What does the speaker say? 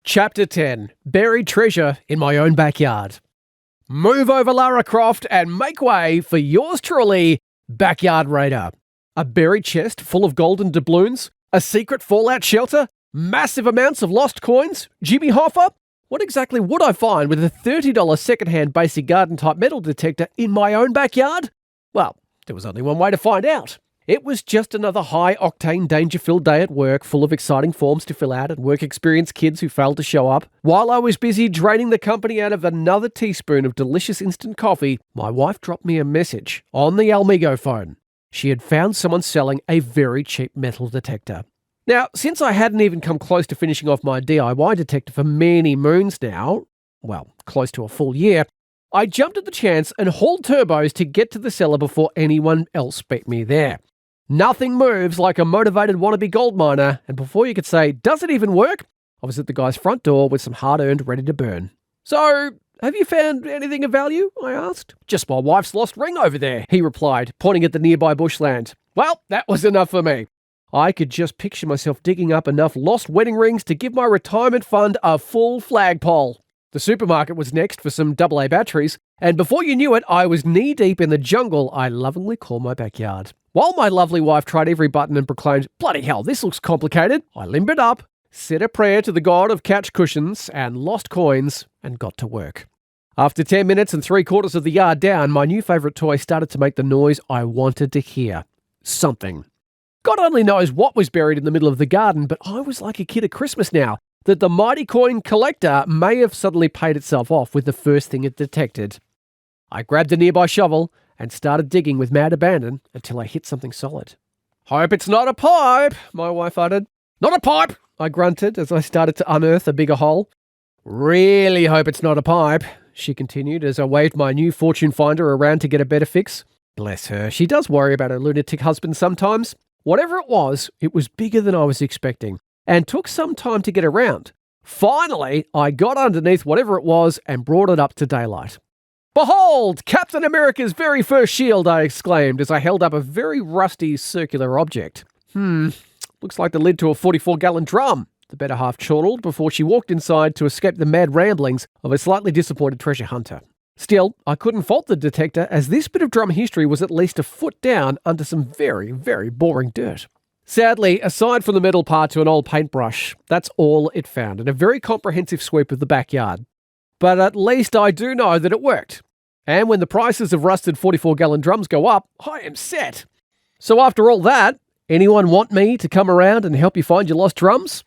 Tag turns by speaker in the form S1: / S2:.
S1: Chapter 10. Buried Treasure in My Own Backyard. Move over, Lara Croft, and make way for yours truly, Backyard Raider. A buried chest full of golden doubloons, a secret fallout shelter, massive amounts of lost coins, Jimmy Hoffa? What exactly would I find with a $30 secondhand basic garden type metal detector in my own backyard? Well, there was only one way to find out. It was just another high-octane, danger-filled day at work, full of exciting forms to fill out and work-experienced kids who failed to show up. While I was busy draining the company out of another teaspoon of delicious instant coffee, my wife dropped me a message on the Almigo phone. She had found someone selling a very cheap metal detector. Now, since I hadn't even come close to finishing off my DIY detector for many moons now, well, close to a full year, I jumped at the chance and hauled turbos to get to the seller before anyone else beat me there. Nothing moves like a motivated wannabe gold miner, and before you could say, does it even work? I was at the guy's front door with some hard-earned ready to burn. So, have you found anything of value? I asked. Just my wife's lost ring over there, he replied, pointing at the nearby bushland. Well, that was enough for me. I could just picture myself digging up enough lost wedding rings to give my retirement fund a full flagpole. The supermarket was next for some AA batteries, and before you knew it, I was knee-deep in the jungle I lovingly call my backyard. While my lovely wife tried every button and proclaimed, bloody hell, this looks complicated, I limbered up, said a prayer to the god of couch cushions and lost coins, and got to work. After 10 minutes and 3/4 of the yard down, my new favourite toy started to make the noise I wanted to hear. Something. God only knows what was buried in the middle of the garden, but I was like a kid at Christmas now, that the mighty coin collector may have suddenly paid itself off with the first thing it detected. I grabbed a nearby shovel and started digging with mad abandon until I hit something solid. Hope it's not a pipe, my wife uttered. Not a pipe, I grunted as I started to unearth a bigger hole. Really hope it's not a pipe, she continued as I waved my new fortune finder around to get a better fix. Bless her, she does worry about her lunatic husband sometimes. Whatever it was bigger than I was expecting and took some time to get around. Finally, I got underneath whatever it was and brought it up to daylight. Behold, Captain America's very first shield, I exclaimed as I held up a very rusty circular object. Looks like the lid to a 44-gallon drum, the better half chortled before she walked inside to escape the mad ramblings of a slightly disappointed treasure hunter. Still, I couldn't fault the detector as this bit of drum history was at least a foot down under some very, very boring dirt. Sadly, aside from the metal part to an old paintbrush, that's all it found in a very comprehensive sweep of the backyard. But at least I do know that it worked. And when the prices of rusted 44-gallon drums go up, I am set. So after all that, anyone want me to come around and help you find your lost drums?